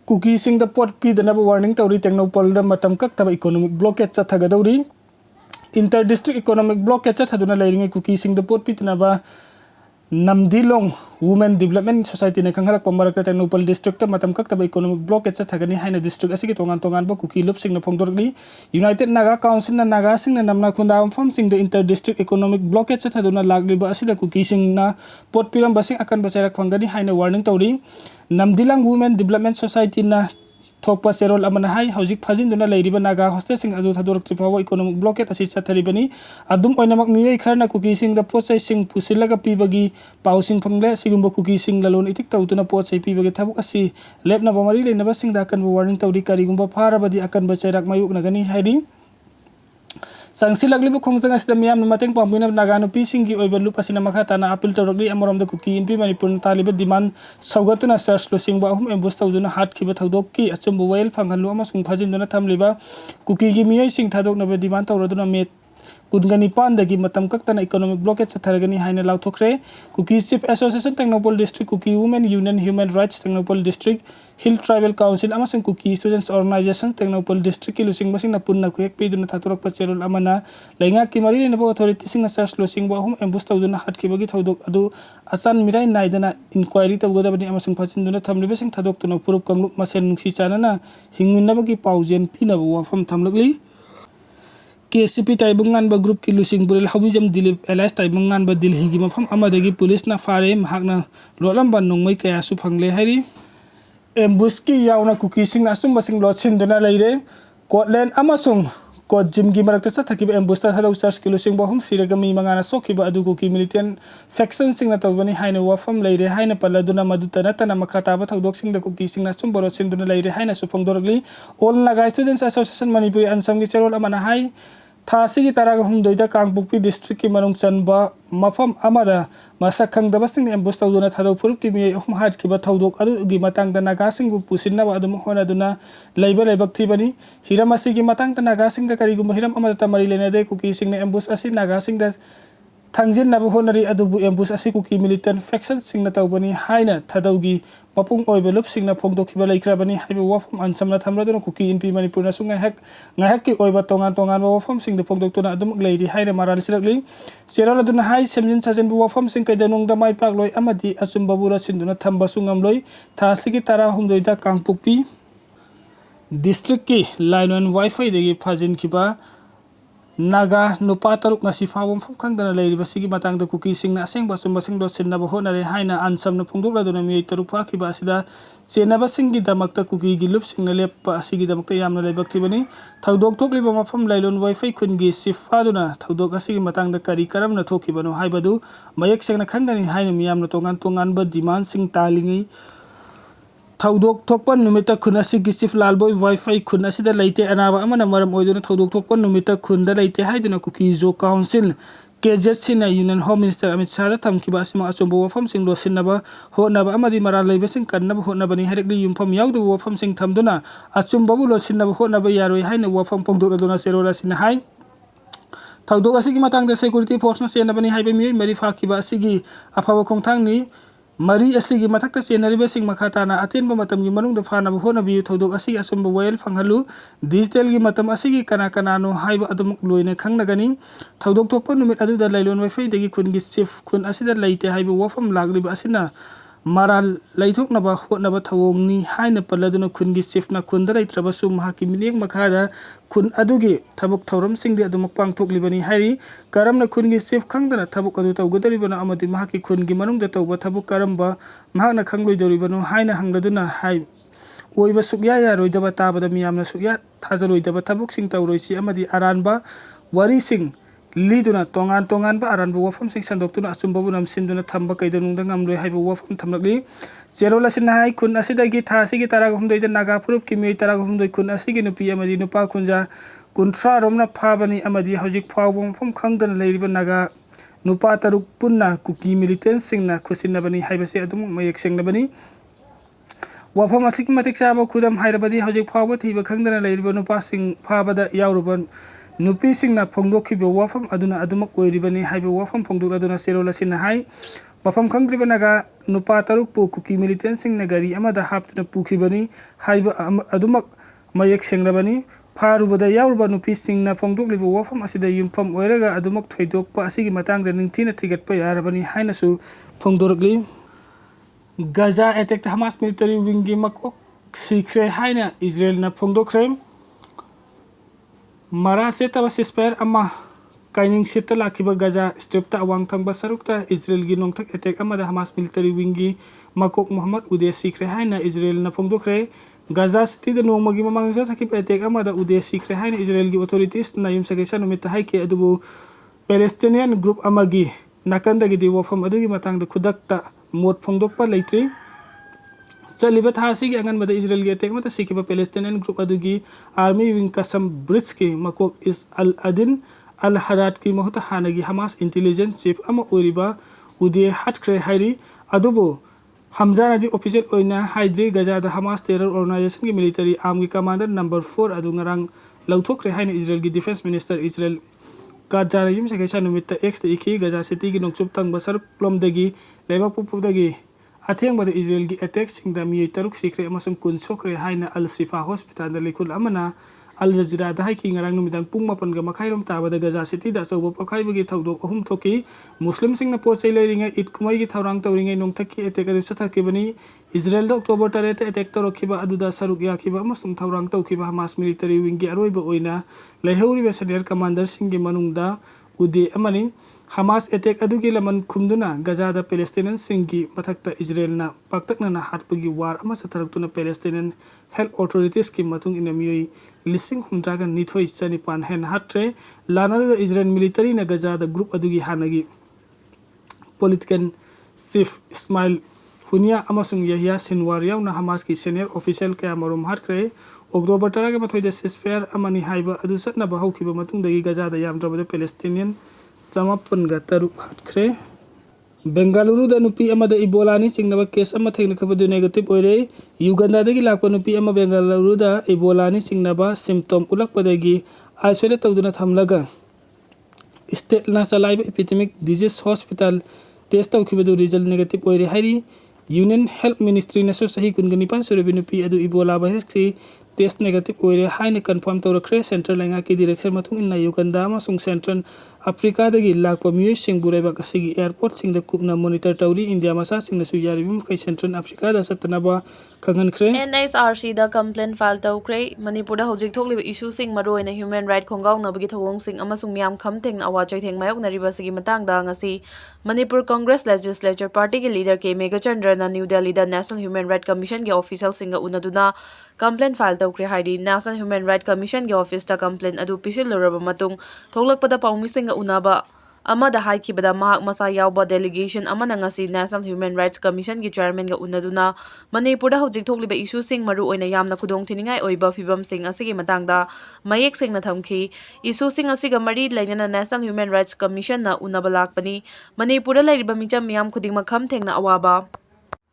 Kukising pot pidana warning tauri Technopol matam kaktaba economic blockade chathagadauri inter-district economic blockade chathaduna lairinge Kukising pot pidana ba Namdilong Women Development Society na kanghalak pamarakta Technopol district matam kaktaba economic blockade chathagani haina district asigi tongan ba Kuki lupsing na phongdorli United Naga Council na Naga sing na namna khunda pham sing the inter-district economic blockade chathaduna Lakle ba asida Kukising na pot piram basing Akanba Cherak phangani haina warning tauri Namdilang Women Development Society na thokpa serol amana hai hojik phajinduna leiriba Naga hostel sing aju thadorok tripawa economic blockade asi chatharibani adum oinamak miyai kharna Kukising da pochai sing pusilaga pibagi pausing phangle sigumba Kukising lalon itik tawtuna pochai pibagi thabuk asi lepna bamari leinaba sing da kan warning tawri karigumba pharabadi akan bacherak mayuk nagani hairi Sangsilaglibu khongjang asida miyam mateng pambina Naga nupi singgi oiba lup asina makha na appeal tawragli amarom da Kuki inpi Manipur taliba demand saugatuna search lo singba ahum ambush tawduna hat khiba thodok ki achumbu wail phanghalu amasung phajimduna thamliba Kuki gi miyai sing thadok na demand tawraduna met Kudgani pandagi matam kaktana economic blockade chatharagani haina lauthokre Kuki Chief Association Technopol District Kuki Women Union Human Rights Technopol District Hill Tribal Council amasung Kuki Students Organization Technopol District kilusing basing na punna kuyak piduna thaturok pacherol amana lainga kimari na authority sing na search losing ba hum ambush tawduna hat kibagi thodok adu asan mirai naidana inquiry tawgodabani amasung phajinduna thamliba sing thadok tuna purup kanglup masen nungsi chanana hingminabagi paujen pinaba wafam thamlakli KCP taibungan ba group ki lusing burel habijam dilip alliance taibungan ba dilhi gi mafam amadagi police na fare mahakna lolam ban nongmai kaya su phangle hari ambush ki yauna Kukising na sum basing lotsin dena leire Scotland amasung ko jim gi marakta sa thakiba ambush ta hadaw charge ki lusing ba hum siragami mangana sokiba adu Kuki militant faction sing na tawbani haina wafam leire haina paladuna madutana tana makhata ba thodok sing da Kukising na sum borot sing duna leire haina su phongdoragli all Naga Students Association Manipuri ansam gi cherol amana hai Thasigi taraga humdoida Kangpukpi district ki manung chanba mafam amada masak khangdaba sing ambush tawduna thadaw purup ki miyai ahum hat kiba thodok adu gi matang da Naga sing bu pusinna ba adum hona duna leiba leibak thibani hiram asigi matang da Naga sing da karigum hiram amada tamari lena de Kukising na ambush asi Naga sing da thangjin na honari adubu ambush asi Kuki militant faction sing na tawbani haina thadawgi mapung oiba lup sing na phongdokhiba laikrabani haiba wafam ansamna thamraduna Kuki inpi Manipur na sungai ngahak ki oiba tongan wafam sing da phongdoktuna adum leiri haina maral sirakli serala duna hai semjin sajen bu wafam sing kaidanung da mai pakloi amadi asum babura sinduna thamba sungamloi thasigi tara humdoida Kangpukpi district ki line on wifi degi phajin khiba Naga nupa taruk ngasi fawam pham khangdana leiriba sigi matang da Kukising na aseng basum basing do sinna ba honare haina ansam na phungduk la dona mi taruk pha khiba asida chena ba singi damakta Kuki gi lup sing na lepa asigi damakta yamna leibak thibani thodok thokliba mafam lailon wifi khungi sifa duna thodok asigi matang da kari karam na thokibano haibadu mayak seng na khangdani haina miyamna tongan ba demand sing talingi Thodok thokpan numita khun asigi Chief Lalboy wifi khun asida leite anaba amana maram oiduna thodok thokpan numita khunda leite haiduna Kuki Jo Council KZ na Union Home Minister Amit Shah da thamkiba asima achombo wafam sing lo sinaba honaba amadi maral leiba sing kannaba honaba ni harekli yumpham yawdu wafam sing thamduna achombo bu lo sinaba honaba yaroi haina wafam pongdok aduna serola sin hai thodok asigi matang da security force na senabani haiba mi mari phakiba asigi aphaba khongthang ni Mari asigi matakta senariba sing makhata na atin ba matam gi manung da phana ba hona bi thodok asigi asumba wail phanghalu digital gi matam asigi kana no haiba adum loina khangna gani thodok thokpa numit adu da lailon wifi degi khun gi chief khun asida leite haiba wafam lagliba asina maral laithok na ba hona ba thawong ni haina paladuna khun gi chief na khun da laitraba sum haki minek makhada khun adugi thabuk thoram sing di adum pangthok libani hairi karam na khun gi chief khangdana thabuk adu tawgodari bana amadi mahaki khun gi manung da tawba thabuk karamba mahakna khangloi dori banu haina hangladuna hai oiba sukya ya roidaba tabada miyamna sukya thajaroidaba thabuk sing tawroisi amadi aranba wari sing liduna tongan ba aranba wafam sing sandoktuna asumba bu namsinduna thamba kaidanung da ngamloi haiba wafam thamlakli zerola sin hai khun asida gi thasi gi taraga humdoi da Naga purup ki mei taraga humdoi khun asigi nupi amadi nupa khunja kunthra romna phabani amadi hojik phawbom pham khangdana leiriba Naga nupa taruk punna Kuki militant sing na khusinabani haibase adum mayek sengnabani wafam asigi matik saba khudam hairabadi hojik phawba thiba khangdana leiriba nupa sing phabada yawruban nupi sing na phongdokhiba wafam aduna adumak oiribani haiba wafam phongdok aduna serola sin hai wafam khangdriba Naga नुपा तरुकपु कुकी मिलिटेंटसिंगना गारी अमदा हापतुना पुखिबनी हाइबा अदुमक मयेक सेंगलबनी फारुबदा याउरबा नुपीसिंगना फोंदोकलिबा वाफम असिदा युमफम ओइरगा अदुमक थोइदोकपा असिगी मतंगदा निंगथिना थिगतपा यारबनी हाइनासु फोंदोरकली गाजा अटैक हमास मिलिटरी विंगी मकोक सीखरे हाइना इजराइलना फोंदोखरे मरासे तब सिस्पेयर अमा काइनिंग सिट लाखिबा गाजा स्ट्रिप्ता अवांग थंगबा सरुकता इजराइल गी नोंथक अटैक अमदा हमास मिलिटरी विंगी मकोक मोहम्मद उदे सीखरे हाइना इजराइल ना फोंदोखरे गाजा सिटी द नोंमगी ममांगजा थकिबा अटैक अमदा उदे सीखरे हाइना इजराइल गी ऑथोरिटीज ना युमसगेसा नुमित हाइके अदुबु पैलेस्टीनियन ग्रुप अमगी नाकंदगी दि वफम अदुगी मतंग द खुदकता मोट फोंदोकपा लेत्री चलिबा थासी अंगनबद इजराइल गी अटैक मत सीखिबा पैलेस्टीनियन ग्रुप अदुगी आर्मी विंग कसम ब्रिज के मकोक इस अल अदिन अल हदाद की महत हानगी हमास इंटेलिजेंस चीफ अमा ओरिबा उदे हटख्रे हाइरी अदुबो हमजानादी ऑफिशियल ओइना हाइद्री गजा द हमास टेरर ऑर्गेनाइजेशन की मिलिटरी आर्म की कमांडर नंबर 4 अदु ngarang लौथोखरे हाइना इजराइल की डिफेंस मिनिस्टर इजराइल का जानाजिम सकेसा नुमित एक्स इखी गजा सिटी की नोंचुप तंग बसर क्लोमदगी लेबा पुपुदगी अथेंबद इजराइल की अटैक सिंगदा मिय तरुक सिखरे अमसुम कुन सोखरे हाइना अल सिफा hospital the लिखुल Amna Al Jazeera the हाइकी ngarang नुमिदान पुंग मपन ग मखाइरम ताबद गजा सिटी द चौबो पखाइबगी थौदोक अहुम थोकी मुस्लिम सिंगना पोचै लेरिंगे ईद कुमाई की थौरांग तौरिंगे नोंथकी अटैक अदु सथकिबनी इजराइल द अक्टोबर 13 अटैक तौरखिबा अदुदा सरुक याखिबा अमसुम थौरांग तौखिबा हमास मिलिटरी विंग की अरोइबा ओइना लेहौरिबा सनियर कमांडर सिंग की मनुंगदा उदे अमनी हमास अटैक अदुगी लमन खुमदुना गजादा पैलेस्टीनियन सिंगी मथक्ता इजराइलना पाक्तकना हाटपगी वार अमा सथरक्तुना पैलेस्टीनियन हेल्थ ऑथोरिटीज की मतुंग इन मियोई लिसिंग हुमद्रागा निथोई चनिपान हेन हाट्रे लानादा इजराइल मिलिटरी ना गजादा ग्रुप अदुगी हानगी पॉलिटिकल चीफ इस्माइल हुनिया अमसुंग यहिया सिनवार याउना हमास की सीनियर ऑफिशियल कया मरुम हाटख्रे अक्टोबर 13 के मथोइदा सिस्फेयर अमनी हाइबा अदु सतनबा हौखिबा मतुंगदगी गजादा यामद्रबदा पैलेस्टीनियन समापनगा तरुक हाटख्रे बेंगलुरु द नुपी अमदा इबोलानी चिंगनबा केस अमा थेंगनखबदु नेगेटिव ओइरे युगांडादगी लाकपा नुपी अमा बेंगलुरु द इबोलानी चिंगनबा सिम्पटम उलकपदगी आइसोलेट तौदुना थमलगा स्टेटना चलाइबा एपिडेमिक डिजीज हॉस्पिटल टेस्ट तौखिबदु रिजल्ट नेगेटिव ओइरे हाइरी यूनियन हेल्थ मिनिस्ट्री नसु सही कुनगनिपान सुरबि नुपी अदु इबोला भाइरस की टेस्ट नेगेटिव ओइरे हाइने कन्फर्म तौरखरे सेंट्रल लैंगा की डायरेक्शन मतुंग इन्ना युगांडा अमसुंग सेंट्रल अफ्रीका दगी लाकपा मियोय सिंग बुराइबा कसिगी एयरपोर्ट सिंग द कुपना मॉनिटर तौरी इंडिया मसा सिंग नसु यारिबि मखै सेंट्रल अफ्रीका द सतनबा खंगनखरे NHRC द कंप्लेन फाइल तौखरे मणिपुर द हौजिक थोकलिबा इशू सिंग मरोइना ह्यूमन राइट खोंगाउनबगी थवोंग सिंग अमसुंग मियाम खमथेंग अवाचै थेंग मायोकनरिबा सिगी मतंगदा ngasi Manipur Congress legislature party के लीडर के मेघचंद्रना न्यू दिल्ली द नेशनल ह्यूमन राइट कमीशन के ऑफिशियल सिंग उनदुना कंप्लेन फाइल तौखरे हाइडी नेशनल ह्यूमन राइट कमीशन के ऑफिस द कंप्लेन अदु पिसिलुरबा मतुंग थोकलकपदा पाउमी सिंग उनाबा अमदा हाइखिबदा महाक मसा यावबा डेलीगेशन अमना ngasi national human rights commission की चेयरमैन ग उनदुना मणिपुर द हौजिक थोकलिबा इशू सिंग मरु ओइना यामना खुदोंग थिनिंगाई ओइबा फिबम सिंग असिगी मतंगदा मयेक सिंगना थमखी इशू सिंग असिगा मरी लैनना नेशनल ह्यूमन राइट्स कमीशन ना उनबा लाकपनी मणिपुर द लैरिबा मिचम मियाम खुदिंग मखम थेंगना अवाबा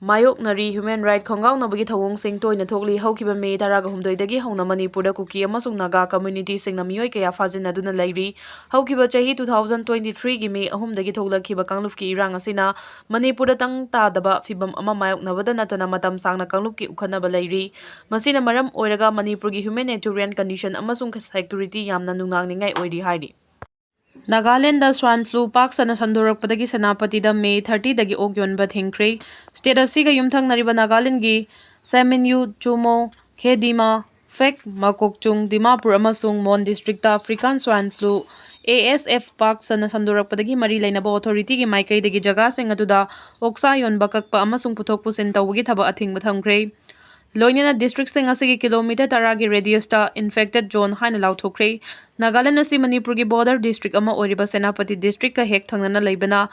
मायोकनरी ह्यूमन राइट खोंगाउनबगी थवोंग सिंग तोइना थोकली हौखिबा मे 18 हौना मणिपुर द कुकी अमसुंग नागा कम्युनिटी सिंगना मियोय कया फाजिनदुना लैरी हौखिबा चही 2023 की मे 3 थोकलखिबा कांगलुफकी इरांग असिना मणिपुर तंग तादबा फिबम अमा मायोकनबदा नतना मतम सांगना कांगलुफकी उखनबा लैरी मसिना मरम ओइरगा मणिपुरगी ह्यूमैनिटेरियन कंडीशन अमसुंग सेक्युरिटी यामना नुंगांगनिंगाई ओइरी हाइरी नागालैंड स्वाइन फ्लू पाक सना संदोरकपदगी सेनापति द मे 30 दगी ओक योनबा थेंख्रे स्टेट असिगा युमथंगनरिबा नागालैंड गी सेमिन्यू चुमो खेदिमा फेक मकोकचुंग दिमापुर अमसुंग Mon district African swine flu ASF पाक सना संदोरकपदगी मरी लेनबा अथॉरिटी की माइकैदगी जगह सिंग अदुदा ओक्सा योनबा ककपा अमसुंग पुथोक पुसिन तौबगी थबा अथिंगबा थमख्रे लोइनना डिस्ट्रिक्ट सिंग असिगी किलोमीटर 10 की रेडियस ता इन्फेक्टेड जोन हाइना लाउथोख्रे नागालैंड असी मणिपुर की बॉर्डर डिस्ट्रिक्ट अमा ओरिबा सेनापति डिस्ट्रिक्ट का हेक थंगना लैबना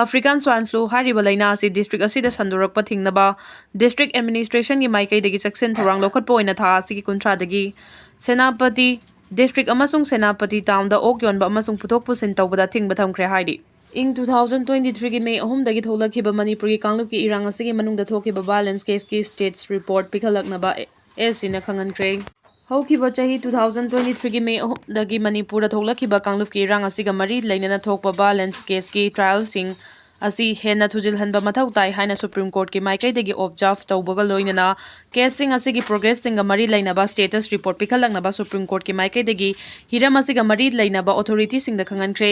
अफ्रीकन स्वाइन फ्लू हारिबा लैना असी डिस्ट्रिक्ट असिदा संदोरकपा थिंगनबा डिस्ट्रिक्ट एडमिनिस्ट्रेशन की माइकैदगी चक्सेन थौरांग लौखटपा ओइना था असिगी कुंथ्रादगी सेनापति डिस्ट्रिक्ट अमसुंग सेनापति टाउन दा ओक योनबा अमसुंग पुथोक पुसिन तौबदा थिंगबा थमख्रे हाइडी इंग 2023 की मे 3 थोलखिबा मणिपुर की कांगलुप की इरांग असिगी मनुंगदा थोखिबा वायलेंस केस की स्टेट्स रिपोर्ट पिखलकनबा एसिना खंगनख्रे हौखिबा चही 2023 की मे 3 मणिपुर थोलखिबा कांगलुप की इरांग असिगा मरी लैनना थोकबा वायलेंस केस की trial Singh asi henna thujilhanba mathau tai haina Supreme Court ki maikaidagi observe tawbaga loinana casing asigi progress singa mari lainaba status report pikhalangnaba Supreme Court ki maikaidagi hiram asiga mari lainaba authority singda khangankhre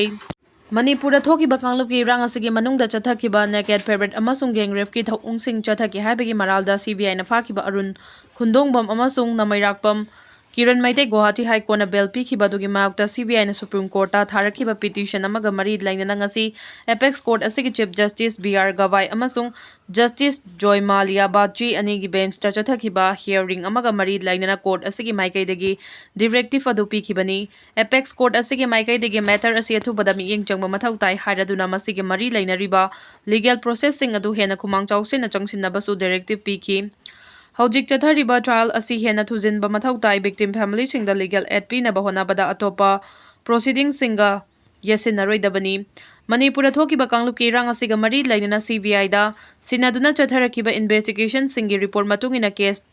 Manipur thokiba kanglupki rang asigi manungda chathakiba naked favorite amasung gang rape ki thong sing chathaki haibagi maralda CBI na fakiba Arun Khundongbam amasung namairakpam Kiran Maite Guwahati High Court na bail pikhibadugi mayokta CBI na Supreme Court ta tharakiba petition amaga mari lainana ngasi Apex Court asigi Chief Justice BR Gawai amasung Justice Joy Malia Bachi anigi bench ta chathakiba hearing amaga mari lainana court asigi maikaidagi directive adu pikhibani Apex Court asigi maikaidagi matter asi athubada miyeng changba mathau tai hairaduna masigi mari lainariba legal processing adu hena khumang chawsena changsinnabasu directive pikhi Hojik chathariba trial asi hena thujinba mathau tai victim family singda legal aid pina bahona bada atopa proceedings singa yesinnaroidabani Manipur thokiba kanglupki rang asiga mari lainana CBI da sinaduna chatharakiba investigation singi report matungina case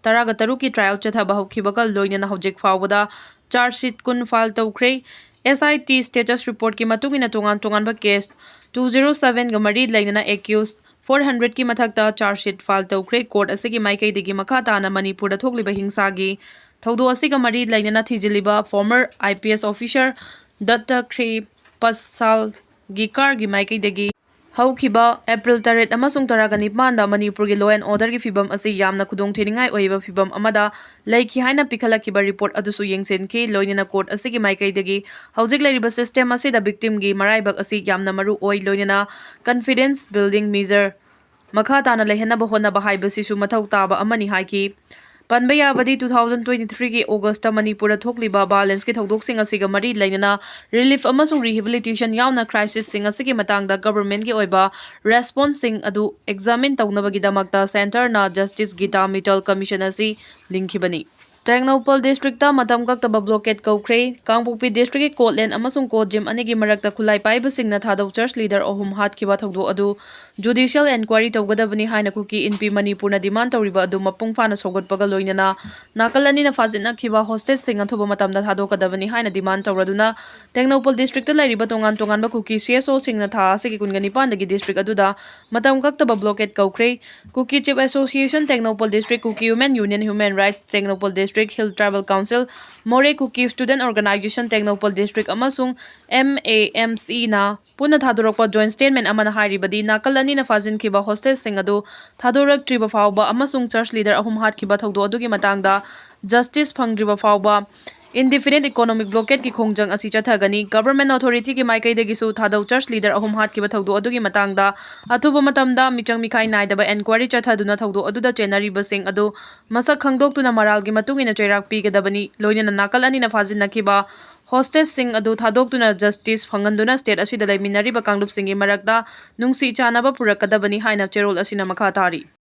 taraga taruki trial chathaba hokhibaga loinana hojik fawbada charge sheet kun file tawkhre SIT status report ki matungina tongan ba case 207 ga mari lainana accused 400 ki mathakta charge sheet file tawkhre court asigi maikaidagi makha tana Manipur da thokliba hingsagi thaudo asiga mari lainana thijiliba former IPS officer Datta Khre Pasal gi kar gi maikaidagi haukiba April 8 amasung taragani manda Manipur gi law and order gi fibam asi yamna khudong thiningai oiba fibam amada laiki haina pikhalakiba report adusu yengsen ke loinana court asigi maikaidagi hojik lairiba system asi da victim gi maraibak asi yamna maru oi loinana confidence building measure makha tana lehena bahona bahaibasi su mathau taba amani haiki Panbaya badi 2023 ki August ta Manipur thokliba balance ki thodok asiga mari lainana relief amasung rehabilitation yauna crisis sing asigi matangda government ki oiba response sing adu examine tawnabagi damakta center na Justice Gita Mittal Commission asi linkhibani Tengnopal district ta matam kaktaba blockade kaukhre Kangpokpi district ki Kotlen amasung Court Gym anigi marakta khulai paiba singna thadau church leader ohum hatkhiba thogdo adu judicial inquiry tawgadabani haina Kuki inpi Manipur na demand tawriba adu mapung phana sogatpaga loinana nakalani na fajina khiba hostage sing athoba matamda thadokadabani haina demand tawraduna Tengnopal district ta lairiba tongan ba Kuki CSO singna tha asigi kungani pandagi district aduda matam kaktaba blockade kaukhre Kuki Chief Association Tengnopal district Kuki Women Union Human Rights Tengnopal district Hill Tribal Council More Kuki Student Organization Tengnopal District amasung MAMC na puna thadorokpa joint statement amana hairibadi nakalani na fajin khiba hostage sing adu thadorak triba fawba amasung church leader ahum hat khiba thogdo adugi matangda justice phangriba fawba Indefinite economic blockade ki khongjang asi chathagani government authority ki maikaidagi su thadau church leader ahum hat ki bathogdo adugi matangda athuba matamda michang mikhai naidaba inquiry chathaduna thogdo aduda chenari basing adu masak khangdoktuna maral gi matungina chairak pigadabani loinana nakal ani na fajin nakiba hostage sing adu thadoktuna justice phanganduna state asida laiminari ba kanglup singi marakda nungsi chanaba purakadabani haina cherol asina makha tari